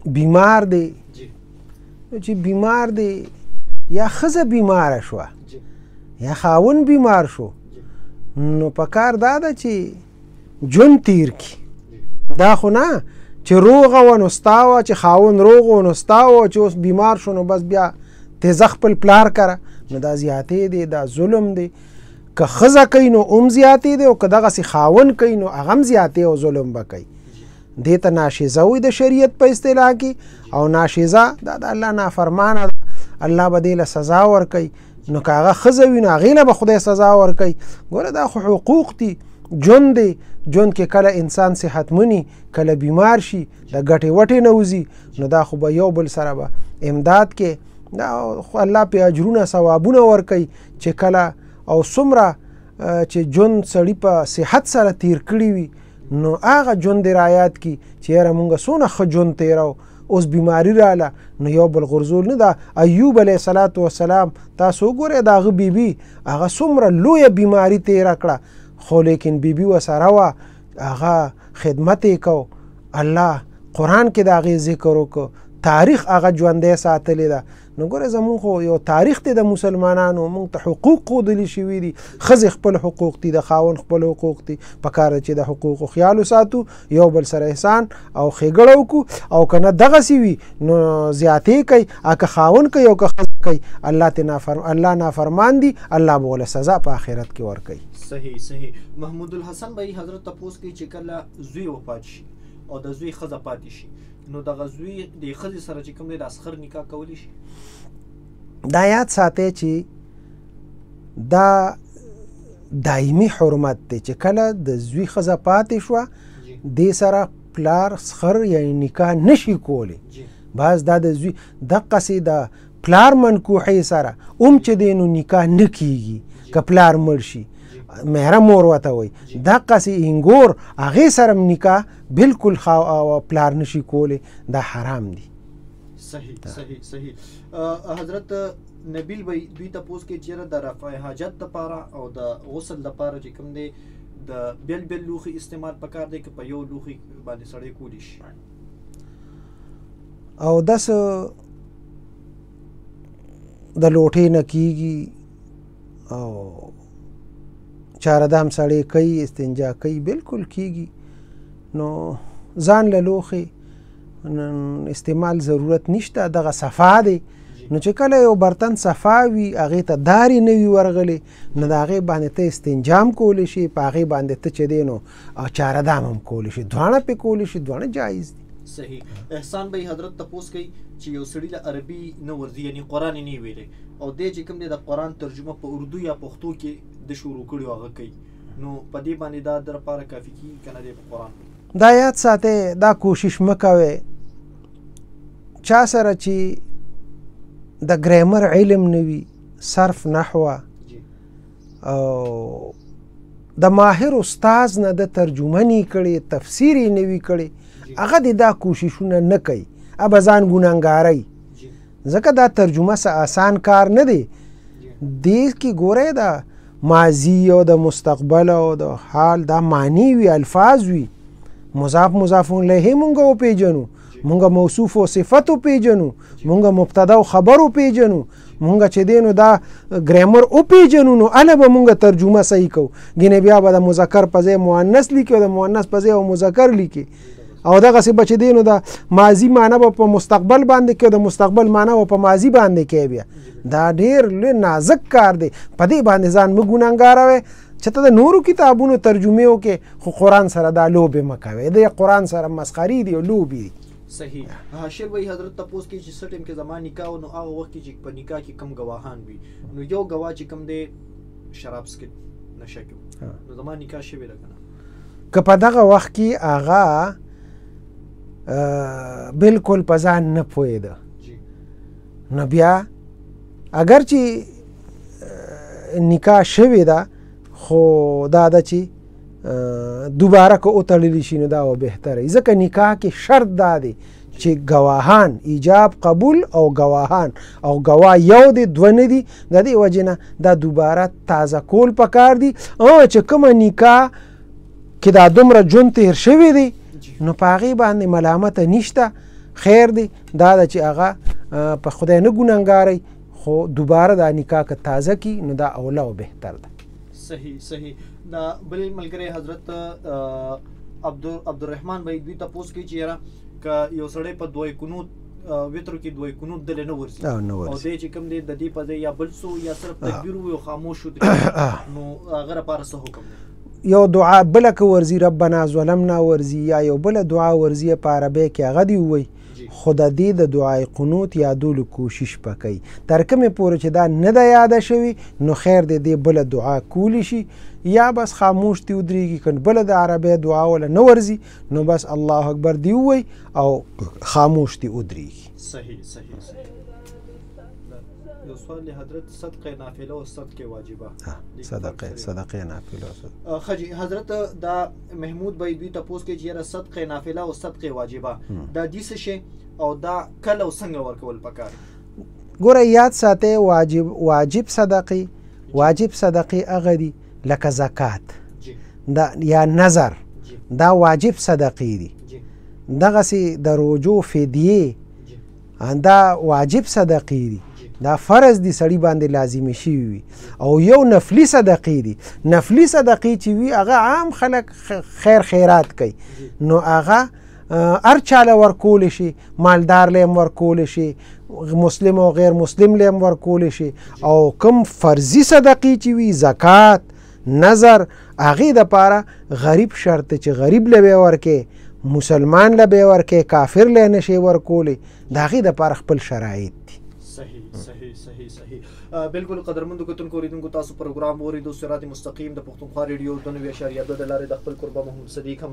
بیمار دی چې بیمار دی یا ښځه بیماره شوه یا خاون بیمار شو نو پکار دا ده چې ژوند تیر کړي. دا خو نه چې روغه وه نو ستا وه، چې خاون روغ و نو ستا وه، چې اوس بیمار شو نو بس بیا تیزه خپل پلار کره. نو دا زیاتې دی، دا ظلم دی. که ښځه کوي نو هم زیاتې دی او که دغسې خاون کوي نو هغه هم زیاتې او ظلم به کوي. دې ته ناشیزه وایي د شریعت په اصطلاح کې، او ناشیزه دا د الله نافرمانه ده، الله به دې له سزا ورکوي. نو که هغه ښځه وي نو هغې له به خدای سزا ورکوي. ګوره دا خو حقوق دي، ژوند دی. ژوند کې کله انسان صحتمني، کله بیمار شي، د ګټې وټې نه وځي، نو دا خو به یو بل سره به امداد کې. دا الله پې اجرونه ثوابونه ورکوي چې کله او څومره چې ژوند سړي په صحت سره تیر کړي وي نو هغه ژوند دې رایاد کړي چې یاره مونږ څونه ښه ژوند تیرو، اوس بیماری راله نو یو بل غرزول نه. ده ایوب علیه الصلاة والسلام تاسو وګورئ د هغه بیبي هغه څومره لویه بیماري تیره کړه، خو لیکن بیبي ورسره وه، هغه خدمت یې کو. الله قرآن کې د هغې ذکر وکړو، تاریخ هغه ژوندی ساتلی ده. نو ګوره زمونږ خو یو تاریخ دی د مسلمانانو، مونږ ته حقوق ښودلي شوي دي. ښځې خپل حقوق دي، د خاوند خپل حقوق دي. پکار ده چې د حقوقو خیال وساتو، یو بل سره احسان او ښېګړه وکړو. او که نه دغسې وي نو زیاتې کوي، که خاوند کوي او که ښځه کوي، الله نافرمان دي، الله به وله سزا په آخرت کې ورکوي. صحیح صحیح. محمود الحسن بھائی حضرت تپوس کوي چې کله زوی وفات شي او د زوی ښځه پاتې شي نو دغه زوی د ښځې سره چې کوم دی د اصغر نکاح کولی شي؟ دا یاد ساتئ چې دا دایمي حرمت دی چې کله د زوی ښځه پاتې شوه دې سره پلار صغر یعنی نکاح نشي کولی. بعض دا د زوی دقسې د پلار منکوحې سره هم چې دی نو نکاح نه کیږي که پلار مړ شي، مهره مور ورته وایي. دقسې هینګور هغې سره هم نکاح بلکل پلار نشي کولی، دا حرام دی. صحیح صحیح صحیح. حضرت نبیل بھائی دوی تپوس کې چېرې د رفع حاجت دپاره او د غسل دپاره چې کوم دی د بیل بیل لوښي استعمال پکار دی که په یو لوښي باندې سړی کولی شي؟ او داسې د لوټې نه کیږي او چاردام سړی کوي، استنجا کوي، بالکل کیږي. نو ځان له لوښي استعمال ضرورت نشته، دغه صفا دی. نو چې کله یو برتن صفا وي هغې ته دارې نه وي ورغلی نو د هغې باندې ته استنجا هم کولی شي، په هغې باندې ته چې دی نو چاردام هم کولی شي، دواړه پې کولی شي، دواړه جایز دي. صحیح. احسان بھائی حضرت تپوس کوي چې یو سړي له عربي نه ورځي یعنی قرآن یې نه ویلی او دی چې کوم دی د قرآن ترجمه په اردو یا پښتو کې د شروع کړي هغه کوي، نو په دې باندې دا د لپاره کافي کېږي که نه دی په قرآن؟ دا یاد ساتئ، دا کوشش مه کوئ چا سره چې د ګریمر علم نه وي، صرف نحوه او د ماهر استاز نه د ترجمه نه کړي، تفسیر یې نه وي کړی، هغه دې دا کوششونه نه کوي، به ځان ګناهګاروي. ځکه دا ترجمه څه آسان کار نه دی. دې کې ګورئ د ماضي او د مستقبل او د حال دا معنی وي، الفاظ وي، مضاف مضاف الیه مونږ وپېژنو، مونږ موصوف او صفت وپېژنو، مونږ مبتدا او خبر وپېژنو، مونږ چې دی نو دا ګریمر وپېژنو نو هله به مونږ ترجمه صحیح کوو. ګینې بیا به د مذکر په ځای مؤنث لیکي او د مؤنث په ځای او مذکر لیکي، او دغسې به چې دی نو د ماضي معنی به په مستقبل باندې کوي، د مستقبل معنی به په ماضي باندې کوي. بیا دا ډېر لوی نازک کار دی، په دې باندې ځان مه ګناهګاروئ چې ته د نورو کتابونو ترجمې وکړې خو قرآن سره دا لوبې مه کوئ، د قرآن سره مسخرې دي او لوبې دي. صحیح. حاشر بھائی حضرت تپوس کې چې څه ټایم کې زما نکاح و نو هغه وخت کې چې په نکاح کې کم ګواهان وي نو یو ګواه چې کم دی شراب څښي نشه کوي نو زما نکاح شوې ده که نه؟ که په دغه وخت کې هغه بالکل په ځان نه پوهېده نو بیا اگر چې نکاح شوې ده خو دا ده چې دوباره که وتړلی شي نو دا به بهتره. ځکه نکاح کې شرط دا دی چې گواهان ایجاب قبول او گواهان او گواه یو دی دوه نه دي، د دې وجې نه دا دوباره تازه کول پکار دي. چې کومه نکاح کې دا دومره ژوند تېر شوی دی نو په هغې باندې ملامته نشته، خیر دی دا ده چې هغه په خدای نه ګناهګاری خو دوباره دا نکاح که تازه کی نو دا اوله او بهتر ده. صحیح دا بل ملګری حضرت عبدالرحمن بھائی دوی تاسو کوي چې یاره که یو سړی په دوی قنوت وتر کې دوی قنوت دل نه ورسي او دې چې کوم دی د دې په ځای یا بل څه یا صرف تکبیر وي او خاموش شو نو هغه لپاره څه حکم دی؟ یو دعا بله که ورځي ربنا ظلمنا ورځي یا یو بله دعا ورځي په عربی کې هغه دی ووایي خو د دې د دعای قنوت یادولو کوشش پکوي تر کومې پورې چې دا نه ده یاده شوي نو خیر دی دې بله دعا کولی شي یا بس خاموش دی ودرېږي که بله د عربی دعا وله نه ورځي نو بس الله اکبر دی ووایي او خاموش دی ودرېږي. صحیح یو سوال حضرت صدقه نافله او صدقه واجبه صدقه نافله خجی حضرت دا محمود بھائی دوی تاسو کې چې صدقه نافله او صدقه واجبه دا د څه شي او دا کله او څنګه ورکول پکار؟ ګوره یاد ساته واجب صدقه هغه دي لکه زکات دا یا نظر دا واجب صدقه دي دغسې د روجو فدیه دا واجب صدقه دي دا فرض دي سړی باندې لازمي شوي وي او یو نفلي صدقې دي نفلي صدقې چې وي هغه عام خلک خیرات کوي نو هغه هر چاله ورکولی شي مالدار له هم ورکولی شي مسلم او غیر مسلم له هم ورکولی شي او کوم فرضي صدقې چې وي زکات نظر هغې دپاره غریب شرط چې غریب له به ورکې مسلمان له به ورکې کافر له نشي ورکولی د هغې دپاره خپل شرایط دي. صحیح بالکل قدرمنو کتونکو اوریدونکو تاسو پروګرام اوریدو صراط مستقیم د پښتونخوا ریډیو 92.2 د لارې د خپل قربا محمد صدیق